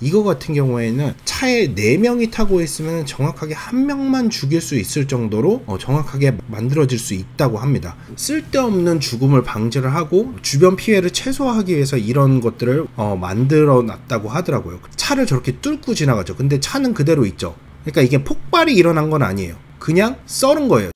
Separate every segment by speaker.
Speaker 1: 이거 같은 경우에는 차에 4명이 타고 있으면 정확하게 1명만 죽일 수 있을 정도로 정확하게 만들어질 수 있다고 합니다. 쓸데없는 죽음을 방지를 하고 주변 피해를 최소화하기 위해서 이런 것들을 만들어 놨다고 하더라고요. 차를 저렇게 뚫고 지나가죠. 근데 차는 그대로 있죠. 그러니까 이게 폭발이 일어난 건 아니에요. 그냥 썰은 거예요.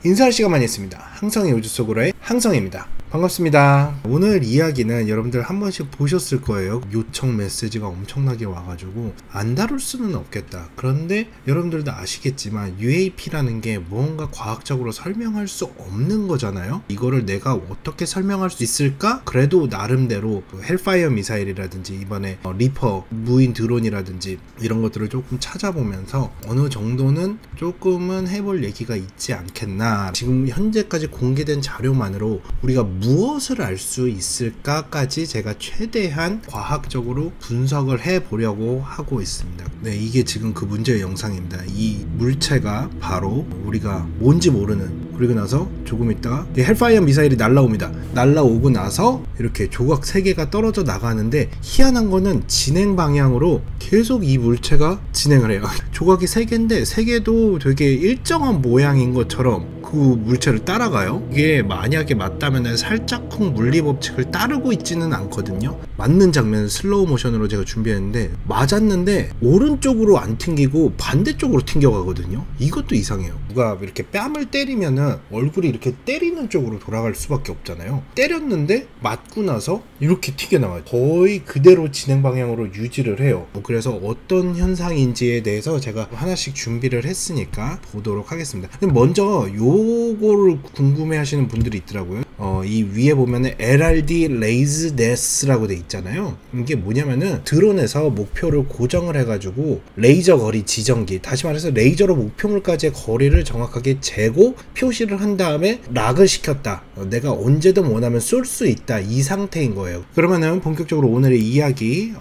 Speaker 1: 인사할 시간만 있습니다. 항성의 우주 속으로의 항성입니다. 반갑습니다. 오늘 이야기는 여러분들 한 번씩 보셨을 거예요. 요청 메시지가 엄청나게 와가지고 안 다룰 수는 없겠다. 그런데 여러분들도 아시겠지만 UAP라는 게 무언가 과학적으로 설명할 수 없는 거잖아요. 이거를 내가 어떻게 설명할 수 있을까? 그래도 나름대로 헬파이어 미사일이라든지 이번에 리퍼 무인 드론이라든지 이런 것들을 조금 찾아보면서 어느 정도는 조금은 해볼 얘기가 있지 않겠나. 지금 현재까지 공개된 자료만으로 우리가 무엇을 알 수 있을까까지 제가 최대한 과학적으로 분석을 해보려고 하고 있습니다. 네, 이게 지금 그 문제의 영상입니다. 이 물체가 바로 우리가 뭔지 모르는, 그리고 나서 조금 있다가 헬파이어 미사일이 날라옵니다. 날라오고 나서 이렇게 조각 3개가 떨어져 나가는데 희한한 거는 진행 방향으로 계속 이 물체가 진행을 해요. 조각이 3개인데 3개도 되게 일정한 모양인 것처럼 그 물체를 따라가요. 이게 만약에 맞다면 살짝쿵 물리법칙을 따르고 있지는 않거든요. 맞는 장면을 슬로우 모션으로 제가 준비했는데 맞았는데 오른쪽으로 안 튕기고 반대쪽으로 튕겨가거든요. 이것도 이상해요. 누가 이렇게 뺨을 때리면은 얼굴이 이렇게 때리는 쪽으로 돌아갈 수밖에 없잖아요. 때렸는데 맞고 나서 이렇게 튀겨나와요. 거의 그대로 진행 방향으로 유지를 해요. 그래서 어떤 현상인지에 대해서 제가 하나씩 준비를 했으니까 보도록 하겠습니다. 먼저 요거를 궁금해 하시는 분들이 있더라고요. 이 위에 보면은 LRD 레이즈데스라고 돼 있잖아요. 이게 뭐냐면은 드론에서 목표를 고정을 해가지고 레이저 거리 지정기, 다시 말해서 레이저로 목표물까지의 거리를 정확하게 재고 표시를 한 다음에 락을 시켰다. 내가 언제든 원하면 쏠 수 있다. 이 상태인 거예요. 그러면은 본격적으로 오늘의 이야기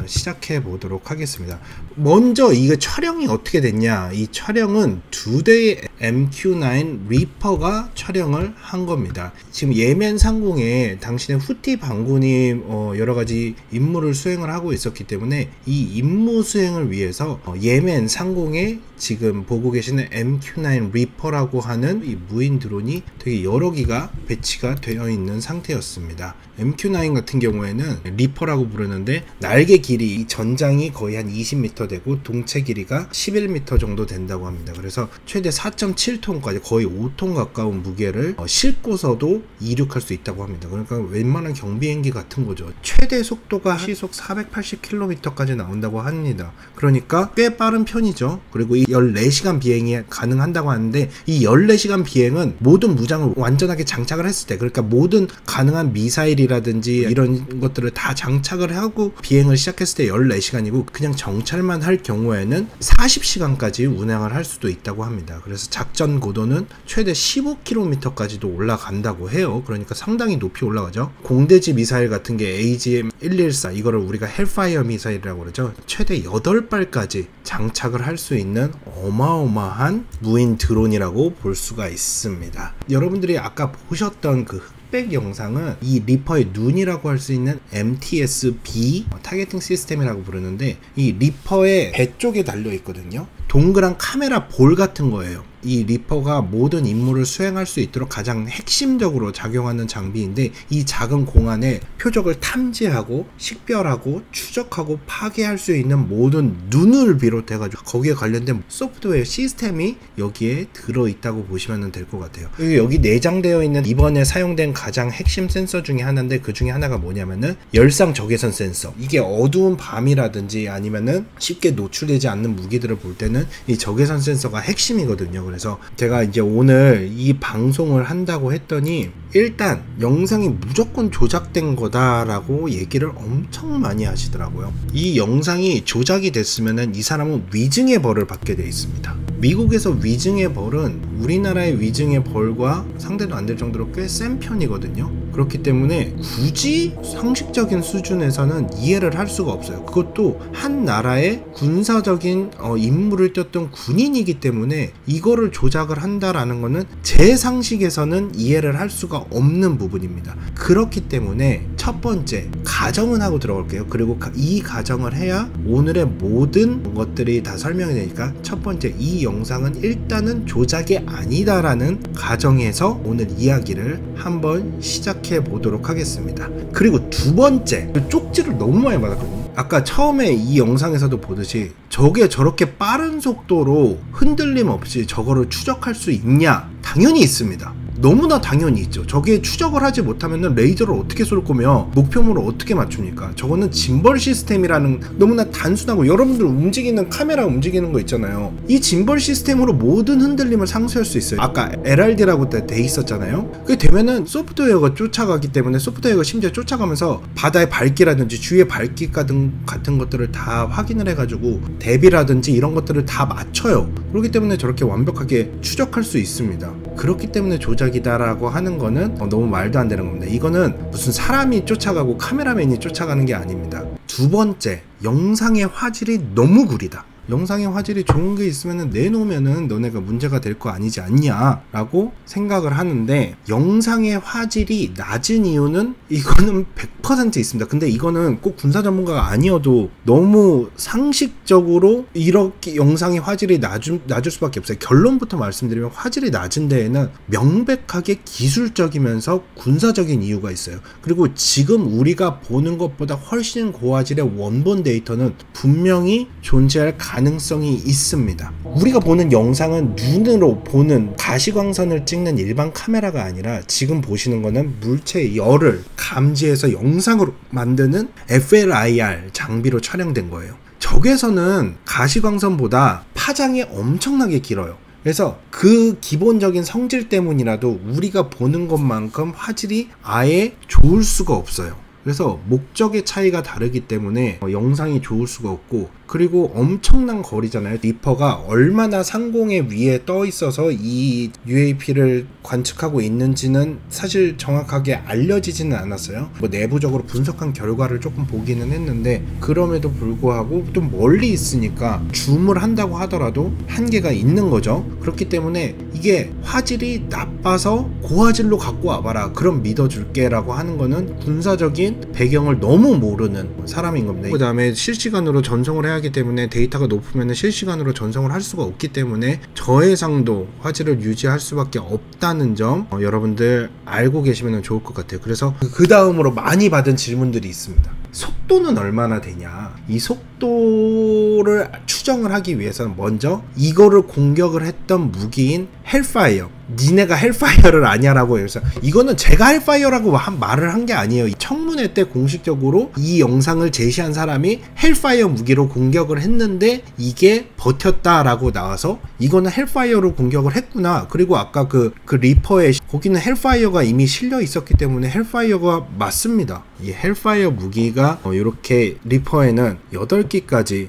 Speaker 1: 시작해 보도록 하겠습니다. 먼저 이거 촬영이 어떻게 됐냐? 이 촬영은 2대의 MQ-9 리퍼가 촬영을 한 겁니다. 지금 예멘 상공에 당신의 후티 반군이 여러가지 임무를 수행을 하고 있었기 때문에 이 임무 수행을 위해서 예멘 상공에 지금 보고 계시는 MQ-9 리퍼라고 하는 이 무인 드론이 되게 여러 기가 배치가 되어 있는 상태였습니다. MQ-9 같은 경우에는 리퍼라고 부르는데 날개 길이, 전장이 거의 한 20m 되고 동체 길이가 11m 정도 된다고 합니다. 그래서 최대 4.7톤까지 거의 5톤 가까운 무게를 싣고서도 이륙할 수 있다고 합니다. 그러니까 웬만한 경비행기 같은 거죠. 최대 속도가 시속 480km까지 나온다고 합니다. 그러니까 꽤 빠른 편이죠. 그리고 이 14시간 비행이 가능한다고 하는데 이 14시간 비행은 모든 무장을 완전하게 장착을 했을 때, 그러니까 모든 가능한 미사일이라든지 이런 것들을 다 장착을 하고 비행을 시작했을 때 14시간이고 그냥 정찰만 할 경우에는 40시간까지 운행을 할 수도 있다고 합니다. 그래서 작전 고도는 최대 15km까지도 올라간다고 해요. 그러니까 상당히 높이 올라가죠. 공대지 미사일 같은 게 AGM-114, 이거를 우리가 헬파이어 미사일이라고 그러죠. 최대 8발까지 장착을 할 수 있는 어마어마한 무인 드론이라고 볼 수가 있습니다. 여러분들이 아까 보셨던 그 흑백 영상은 이 리퍼의 눈이라고 할 수 있는 MTS-B 타겟팅 시스템이라고 부르는데 이 리퍼의 배 쪽에 달려 있거든요. 동그란 카메라 볼 같은 거예요. 이 리퍼가 모든 임무를 수행할 수 있도록 가장 핵심적으로 작용하는 장비인데 이 작은 공안에 표적을 탐지하고 식별하고 추적하고 파괴할 수 있는 모든 눈을 비롯해가지고 거기에 관련된 소프트웨어 시스템이 여기에 들어있다고 보시면 될 것 같아요. 여기 내장되어 있는 이번에 사용된 가장 핵심 센서 중에 하나인데 그 중에 하나가 뭐냐면은 열상 적외선 센서. 이게 어두운 밤이라든지 아니면은 쉽게 노출되지 않는 무기들을 볼 때는 이 적외선 센서가 핵심이거든요. 그래서 제가 이제 오늘 이 방송을 한다고 했더니 일단 영상이 무조건 조작된 거다라고 얘기를 엄청 많이 하시더라고요. 이 영상이 조작이 됐으면은 이 사람은 위증의 벌을 받게 돼 있습니다. 미국에서 위증의 벌은 우리나라의 위증의 벌과 상대도 안 될 정도로 꽤 센 편이거든요. 그렇기 때문에 굳이 상식적인 수준에서는 이해를 할 수가 없어요. 그것도 한 나라의 군사적인 임무를 뛰었던 군인이기 때문에 이거를 조작을 한다라는 거는 제 상식에서는 이해를 할 수가 없는 부분입니다. 그렇기 때문에 첫 번째, 가정은 하고 들어갈게요. 그리고 이 가정을 해야 오늘의 모든 것들이 다 설명이 되니까, 첫 번째, 이 영상은 일단은 조작이 아니다라는 가정에서 오늘 이야기를 한번 시작해 보도록 하겠습니다. 그리고 두 번째, 쪽지를 너무 많이 받았거든요. 아까 처음에 이 영상에서도 보듯이 저게 저렇게 빠른 속도로 흔들림 없이 저거를 추적할 수 있냐? 당연히 있습니다. 너무나 당연히 있죠. 저게 추적을 하지 못하면 레이저를 어떻게 쏠 거며 목표물을 어떻게 맞춥니까? 저거는 짐벌 시스템이라는, 너무나 단순하고, 여러분들 움직이는 카메라 움직이는 거 있잖아요. 이 짐벌 시스템으로 모든 흔들림을 상쇄할 수 있어요. 아까 LRD라고 돼 있었잖아요. 그게 되면은 소프트웨어가 쫓아가기 때문에, 소프트웨어가 심지어 쫓아가면서 바다의 밝기라든지 주위의 밝기 같은 것들을 다 확인을 해가지고 대비라든지 이런 것들을 다 맞춰요. 그렇기 때문에 저렇게 완벽하게 추적할 수 있습니다. 그렇기 때문에 조작이다라고 하는 거는 너무 말도 안 되는 겁니다. 이거는 무슨 사람이 쫓아가고 카메라맨이 쫓아가는 게 아닙니다. 두 번째, 영상의 화질이 너무 구리다. 영상의 화질이 좋은 게 있으면 내놓으면은 너네가 문제가 될 거 아니지 않냐 라고 생각을 하는데, 영상의 화질이 낮은 이유는 이거는 100% 있습니다. 근데 이거는 꼭 군사 전문가가 아니어도 너무 상식적으로 이렇게 영상의 화질이 낮을 수밖에 없어요. 결론부터 말씀드리면 화질이 낮은 데에는 명백하게 기술적이면서 군사적인 이유가 있어요. 그리고 지금 우리가 보는 것보다 훨씬 고화질의 원본 데이터는 분명히 존재할 가능성이 있습니다. 우리가 보는 영상은 눈으로 보는 가시광선을 찍는 일반 카메라가 아니라, 지금 보시는 거는 물체의 열을 감지해서 영상으로 만드는 FLIR 장비로 촬영된 거예요. 적외선은 가시광선보다 파장이 엄청나게 길어요. 그래서 그 기본적인 성질 때문이라도 우리가 보는 것만큼 화질이 아예 좋을 수가 없어요. 그래서 목적의 차이가 다르기 때문에 영상이 좋을 수가 없고, 그리고 엄청난 거리잖아요. 리퍼가 얼마나 상공의 위에 떠 있어서 이 UAP를 관측하고 있는지는 사실 정확하게 알려지지는 않았어요. 뭐 내부적으로 분석한 결과를 조금 보기는 했는데, 그럼에도 불구하고 좀 멀리 있으니까 줌을 한다고 하더라도 한계가 있는 거죠. 그렇기 때문에 이게 화질이 나빠서 고화질로 갖고 와봐라, 그럼 믿어줄게 라고 하는 거는 군사적인 배경을 너무 모르는 사람인 겁니다. 그 다음에 실시간으로 전송을 해야 하기 때문에, 데이터가 높으면 실시간으로 전송을 할 수가 없기 때문에 저해상도 화질을 유지할 수밖에 없다는 점 여러분들 알고 계시면 좋을 것 같아요. 그래서 그 다음으로 많이 받은 질문들이 있습니다. 속도는 얼마나 되냐? 이 속도를 추정을 하기 위해서는 먼저 이거를 공격을 했던 무기인 헬파이어, 니네가 헬파이어를 아냐라고 해서, 이거는 제가 헬파이어라고 말을 한 게 아니에요. 청문회 때 공식적으로 이 영상을 제시한 사람이 헬파이어 무기로 공격을 했는데 이게 버텼다라고 나와서, 이거는 헬파이어로 공격을 했구나. 그리고 아까 그 리퍼에 거기는 헬파이어가 이미 실려 있었기 때문에 헬파이어가 맞습니다. 이 헬파이어 무기가 이렇게 리퍼에는 8기까지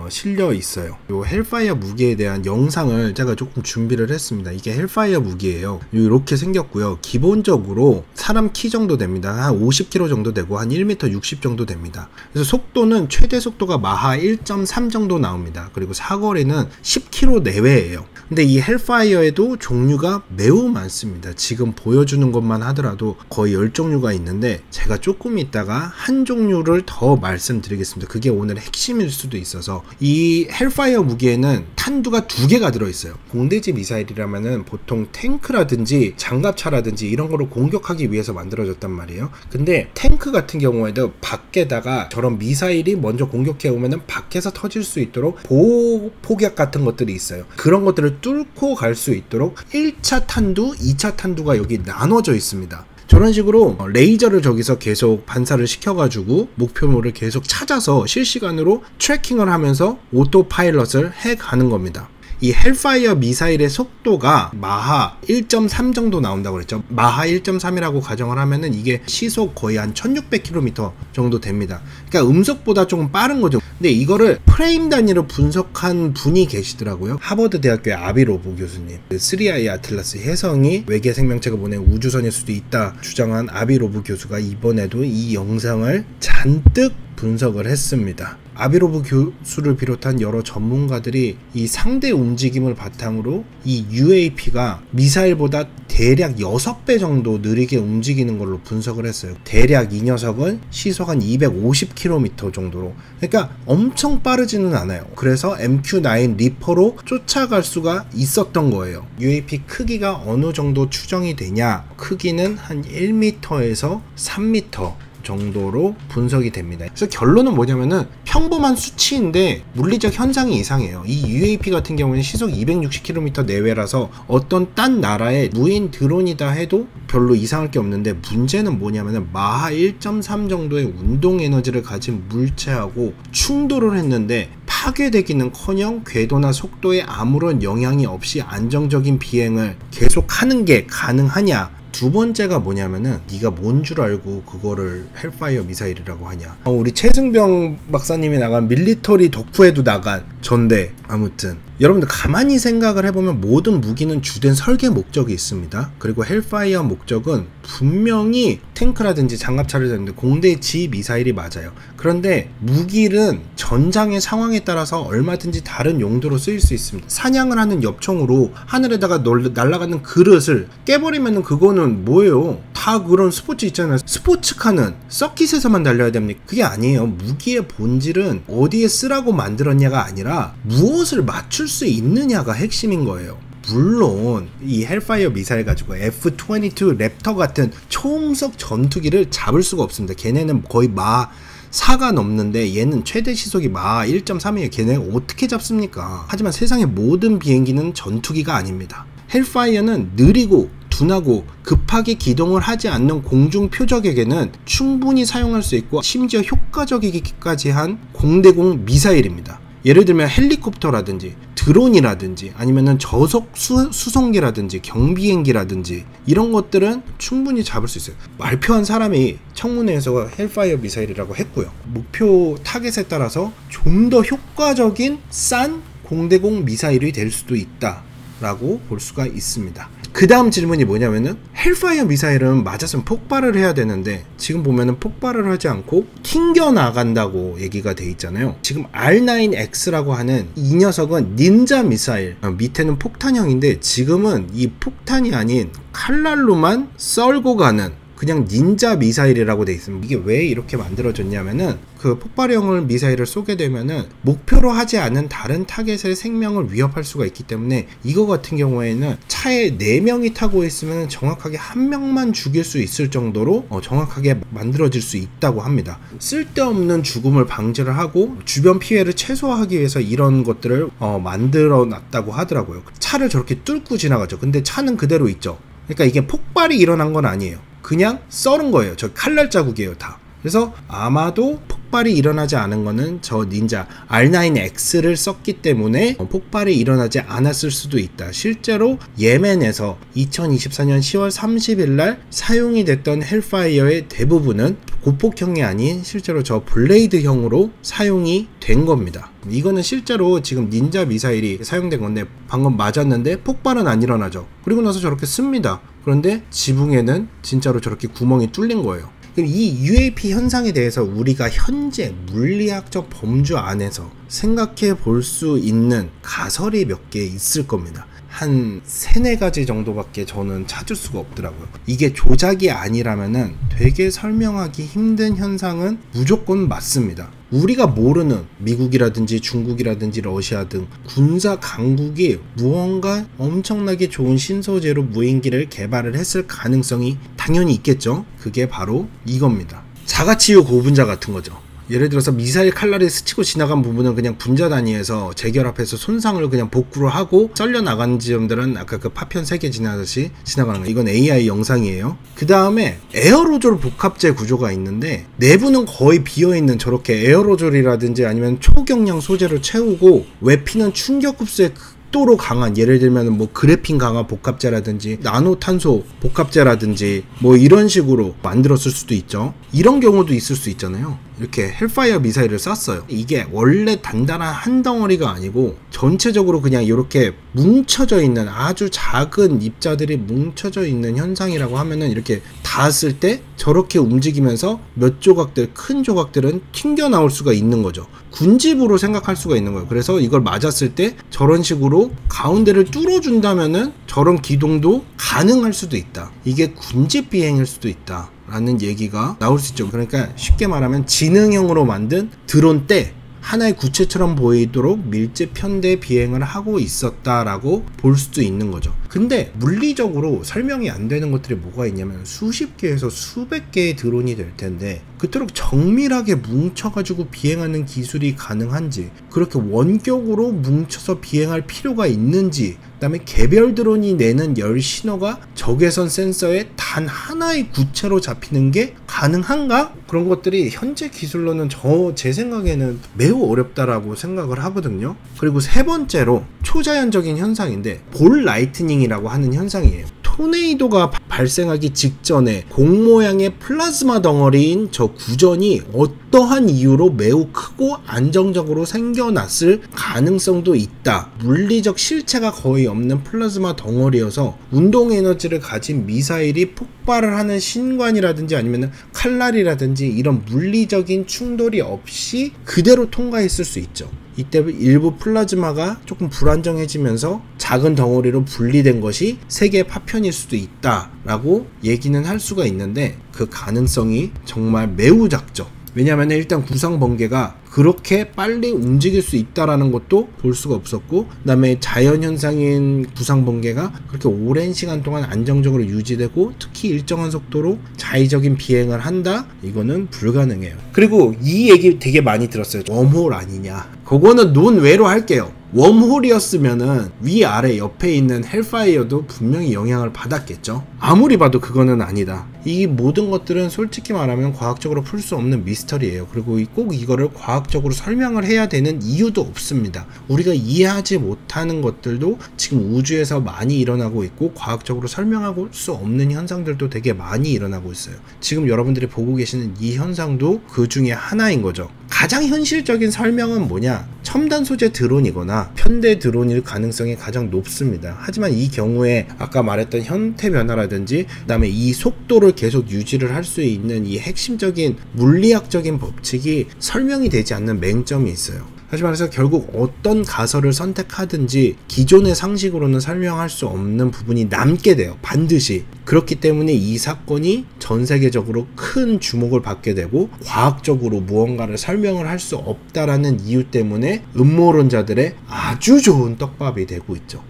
Speaker 1: 실려 있어요. 이 헬파이어 무기에 대한 영상을 제가 조금 준비를 했습니다. 이게 헬파이어 무기예요. 이렇게 생겼고요. 기본적으로 사람 키 정도 됩니다. 한 50km 정도 되고 한 1m 60 정도 됩니다. 그래서 속도는 최대 속도가 마하 1.3 정도 나옵니다. 그리고 사거리는 10km 내외예요. 근데 이 헬파이어에도 종류가 매우 많습니다. 지금 보여주는 것만 하더라도 거의 10종류가 있는데, 제가 조금 있다가 한 종류를 더 말씀드리겠습니다. 그게 오늘 핵심일 수도 있어서, 이 헬파이어 무기에는 탄두가 2개가 들어있어요. 공대지 미사일이라면은 보통 탱크라든지 장갑차라든지 이런 거를 공격하기 위해서 만들어졌단 말이에요. 근데 탱크 같은 경우에도 밖에다가 저런 미사일이 먼저 공격해 오면은 밖에서 터질 수 있도록 보호 폭약 같은 것들이 있어요. 그런 것들을 뚫고 갈 수 있도록 1차 탄두, 2차 탄두가 여기 나눠져 있습니다. 저런 식으로 레이저를 저기서 계속 반사를 시켜가지고 목표물을 계속 찾아서 실시간으로 트래킹을 하면서 오토 파일럿을 해가는 겁니다. 이 헬파이어 미사일의 속도가 마하 1.3 정도 나온다고 그랬죠. 마하 1.3이라고 가정을 하면은 이게 시속 거의 한 1600km 정도 됩니다. 그러니까 음속보다 조금 빠른 거죠. 근데 이거를 프레임 단위로 분석한 분이 계시더라고요. 하버드 대학교의 아비 로브 교수님, 3I 아틀라스 혜성이 외계 생명체가 보낸 우주선일 수도 있다 주장한 아비 로브 교수가 이번에도 이 영상을 잔뜩 분석을 했습니다. 아비로브 교수를 비롯한 여러 전문가들이 이 상대 움직임을 바탕으로 이 UAP가 미사일보다 대략 6배 정도 느리게 움직이는 걸로 분석을 했어요. 대략 이 녀석은 시속 한 250km 정도로, 그러니까 엄청 빠르지는 않아요. 그래서 MQ-9 리퍼로 쫓아갈 수가 있었던 거예요. UAP 크기가 어느 정도 추정이 되냐? 크기는 한 1m에서 3m 정도로 분석이 됩니다. 그래서 결론은 뭐냐면은 평범한 수치인데 물리적 현상이 이상해요. 이 UAP 같은 경우는 시속 260km 내외라서 어떤 딴 나라의 무인 드론이다 해도 별로 이상할 게 없는데, 문제는 뭐냐면은 마하 1.3 정도의 운동 에너지를 가진 물체하고 충돌을 했는데 파괴되기는커녕 궤도나 속도에 아무런 영향이 없이 안정적인 비행을 계속하는 게 가능하냐? 두 번째가 뭐냐면은 네가 뭔 줄 알고 그거를 헬파이어 미사일이라고 하냐. 우리 최승병 박사님이 나간 밀리터리 덕후에도 나간 전데, 아무튼 여러분들 가만히 생각을 해보면 모든 무기는 주된 설계 목적이 있습니다. 그리고 헬파이어 목적은 분명히 탱크라든지 장갑차를 다루는데 공대지 미사일이 맞아요. 그런데 무기는 전장의 상황에 따라서 얼마든지 다른 용도로 쓰일 수 있습니다. 사냥을 하는 엽총으로 하늘에다가 날아가는 그릇을 깨버리면 그거는 뭐예요? 다 그런 스포츠 있잖아요. 스포츠카는 서킷에서만 달려야 됩니까? 그게 아니에요. 무기의 본질은 어디에 쓰라고 만들었냐가 아니라 무엇을 맞출 수 있느냐가 핵심인 거예요. 물론 이 헬파이어 미사일 가지고 F-22 랩터 같은 초음속 전투기를 잡을 수가 없습니다. 걔네는 거의 마 4가 넘는데 얘는 최대 시속이 마 1.3이에요. 걔네가 어떻게 잡습니까? 하지만 세상의 모든 비행기는 전투기가 아닙니다. 헬파이어는 느리고 둔하고 급하게 기동을 하지 않는 공중 표적에게는 충분히 사용할 수 있고 심지어 효과적이기까지 한 공대공 미사일입니다. 예를 들면 헬리콥터라든지 드론이라든지 아니면은 저속 수송기라든지 경비행기라든지 이런 것들은 충분히 잡을 수 있어요. 발표한 사람이 청문회에서 헬파이어 미사일이라고 했고요. 목표 타겟에 따라서 좀 더 효과적인 싼 공대공 미사일이 될 수도 있다 라고 볼 수가 있습니다. 그 다음 질문이 뭐냐면은 헬파이어 미사일은 맞았으면 폭발을 해야 되는데 지금 보면은 폭발을 하지 않고 튕겨나간다고 얘기가 돼 있잖아요. 지금 R9X라고 하는 이 녀석은 닌자 미사일, 밑에는 폭탄형인데 지금은 이 폭탄이 아닌 칼날로만 썰고 가는 그냥 닌자 미사일이라고 돼 있습니다. 이게 왜 이렇게 만들어졌냐면은 그 폭발형을 미사일을 쏘게 되면은 목표로 하지 않은 다른 타겟의 생명을 위협할 수가 있기 때문에 이거 같은 경우에는 차에 4명이 타고 있으면 정확하게 1명만 죽일 수 있을 정도로 정확하게 만들어질 수 있다고 합니다. 쓸데없는 죽음을 방지를 하고 주변 피해를 최소화하기 위해서 이런 것들을 만들어 놨다고 하더라고요. 차를 저렇게 뚫고 지나가죠. 근데 차는 그대로 있죠. 그러니까 이게 폭발이 일어난 건 아니에요. 그냥 썰은 거예요. 저 칼날 자국이에요, 다. 그래서 아마도 폭발이 일어나지 않은 거는 저 닌자 R9X를 썼기 때문에 폭발이 일어나지 않았을 수도 있다. 실제로 예멘에서 2024년 10월 30일 날 사용이 됐던 헬파이어의 대부분은 고폭형이 아닌 실제로 저 블레이드형으로 사용이 된 겁니다. 이거는 실제로 지금 닌자 미사일이 사용된 건데 방금 맞았는데 폭발은 안 일어나죠. 그리고 나서 저렇게 씁니다. 그런데 지붕에는 진짜로 저렇게 구멍이 뚫린 거예요. 이 UAP 현상에 대해서 우리가 현재 물리학적 범주 안에서 생각해 볼 수 있는 가설이 몇 개 있을 겁니다. 한 3-4가지 정도밖에 저는 찾을 수가 없더라고요. 이게 조작이 아니라면은 되게 설명하기 힘든 현상은 무조건 맞습니다. 우리가 모르는 미국이라든지 중국이라든지 러시아 등 군사 강국이 무언가 엄청나게 좋은 신소재로 무인기를 개발을 했을 가능성이 당연히 있겠죠. 그게 바로 이겁니다. 자가치유 고분자 같은 거죠. 예를 들어서 미사일 칼날에 스치고 지나간 부분은 그냥 분자 단위에서 재결합해서 손상을 그냥 복구를 하고 썰려 나간 지점들은 아까 그 파편 3개 지나듯이 지나가는 거예요. 이건 AI 영상이에요. 그 다음에 에어로졸 복합재 구조가 있는데 내부는 거의 비어있는 저렇게 에어로졸이라든지 아니면 초경량 소재로 채우고 외피는 충격 흡수에 도로 강한, 예를 들면 뭐 그래핀 강화 복합재라든지 나노탄소 복합재라든지 뭐 이런 식으로 만들었을 수도 있죠. 이런 경우도 있을 수 있잖아요. 이렇게 헬파이어 미사일을 쐈어요. 이게 원래 단단한 한 덩어리가 아니고 전체적으로 그냥 이렇게 뭉쳐져 있는 아주 작은 입자들이 뭉쳐져 있는 현상이라고 하면은 이렇게 닿았을 때 저렇게 움직이면서 몇 조각들, 큰 조각들은 튕겨 나올 수가 있는 거죠. 군집으로 생각할 수가 있는 거예요. 그래서 이걸 맞았을 때 저런 식으로 가운데를 뚫어준다면은 저런 기동도 가능할 수도 있다. 이게 군집 비행일 수도 있다 라는 얘기가 나올 수 있죠. 그러니까 쉽게 말하면 지능형으로 만든 드론 때 하나의 구체처럼 보이도록 밀집 편대 비행을 하고 있었다라고 볼 수도 있는 거죠. 근데 물리적으로 설명이 안 되는 것들이 뭐가 있냐면 수십 개에서 수백 개의 드론이 될 텐데 그토록 정밀하게 뭉쳐가지고 비행하는 기술이 가능한지, 그렇게 원격으로 뭉쳐서 비행할 필요가 있는지, 그다음에 개별 드론이 내는 열 신호가 적외선 센서에 단 하나의 구체로 잡히는 게 가능한가? 그런 것들이 현재 기술로는 제 생각에는 매우 어렵다라고 생각을 하거든요. 그리고 세 번째로 초자연적인 현상인데 볼 라이트닝이라고 하는 현상이에요. 토네이도가 발생하기 직전에 공 모양의 플라즈마 덩어리인 저 구전이 어떠한 이유로 매우 크고 안정적으로 생겨났을 가능성도 있다. 물리적 실체가 거의 없는 플라즈마 덩어리여서 운동 에너지를 가진 미사일이 폭발을 하는 신관이라든지 아니면 칼날이라든지 이런 물리적인 충돌이 없이 그대로 통과했을 수 있죠. 이때 일부 플라즈마가 조금 불안정해지면서 작은 덩어리로 분리된 것이 세계의 파편일 수도 있다라고 얘기는 할 수가 있는데 그 가능성이 정말 매우 작죠. 왜냐하면 일단 구상 번개가 그렇게 빨리 움직일 수 있다라는 것도 볼 수가 없었고, 그 다음에 자연현상인 구상 번개가 그렇게 오랜 시간 동안 안정적으로 유지되고 특히 일정한 속도로 자의적인 비행을 한다? 이거는 불가능해요. 그리고 이 얘기 되게 많이 들었어요. 웜홀 아니냐. 그거는 논외로 할게요. 웜홀이었으면은 위아래 옆에 있는 헬파이어도 분명히 영향을 받았겠죠. 아무리 봐도 그거는 아니다. 이 모든 것들은 솔직히 말하면 과학적으로 풀 수 없는 미스터리예요. 그리고 꼭 이거를 과학적으로 설명을 해야 되는 이유도 없습니다. 우리가 이해하지 못하는 것들도 지금 우주에서 많이 일어나고 있고 과학적으로 설명할 수 없는 현상들도 되게 많이 일어나고 있어요. 지금 여러분들이 보고 계시는 이 현상도 그 중에 하나인 거죠. 가장 현실적인 설명은 뭐냐? 첨단 소재 드론이거나 편대 드론일 가능성이 가장 높습니다. 하지만 이 경우에 아까 말했던 형태 변화라든지 그다음에 이 속도를 계속 유지를 할 수 있는 이 핵심적인 물리학적인 법칙이 설명이 되지 않는 맹점이 있어요. 다시 말해서 결국 어떤 가설을 선택하든지 기존의 상식으로는 설명할 수 없는 부분이 남게 돼요. 반드시. 그렇기 때문에 이 사건이 전 세계적으로 큰 주목을 받게 되고 과학적으로 무언가를 설명을 할 수 없다라는 이유 때문에 음모론자들의 아주 좋은 떡밥이 되고 있죠.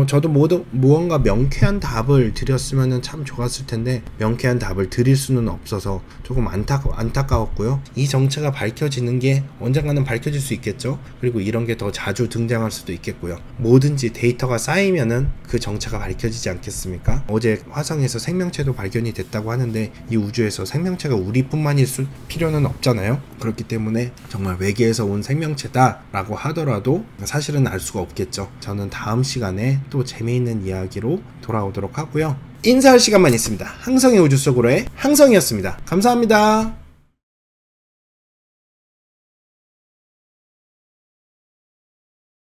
Speaker 1: 저도 무언가 명쾌한 답을 드렸으면 참 좋았을 텐데 명쾌한 답을 드릴 수는 없어서 조금 안타까웠고요. 이 정체가 밝혀지는 게 언젠가는 밝혀질 수 있겠죠. 그리고 이런 게 더 자주 등장할 수도 있겠고요. 뭐든지 데이터가 쌓이면은 그 정체가 밝혀지지 않겠습니까? 어제 화성에서 생명체도 발견이 됐다고 하는데 이 우주에서 생명체가 우리뿐만일 필요는 없잖아요. 그렇기 때문에 정말 외계에서 온 생명체다 라고 하더라도 사실은 알 수가 없겠죠. 저는 다음 시간에 또 재미있는 이야기로 돌아오도록 하고요. 인사할 시간만 있습니다. 항성의 우주 속으로의 항성이었습니다. 감사합니다.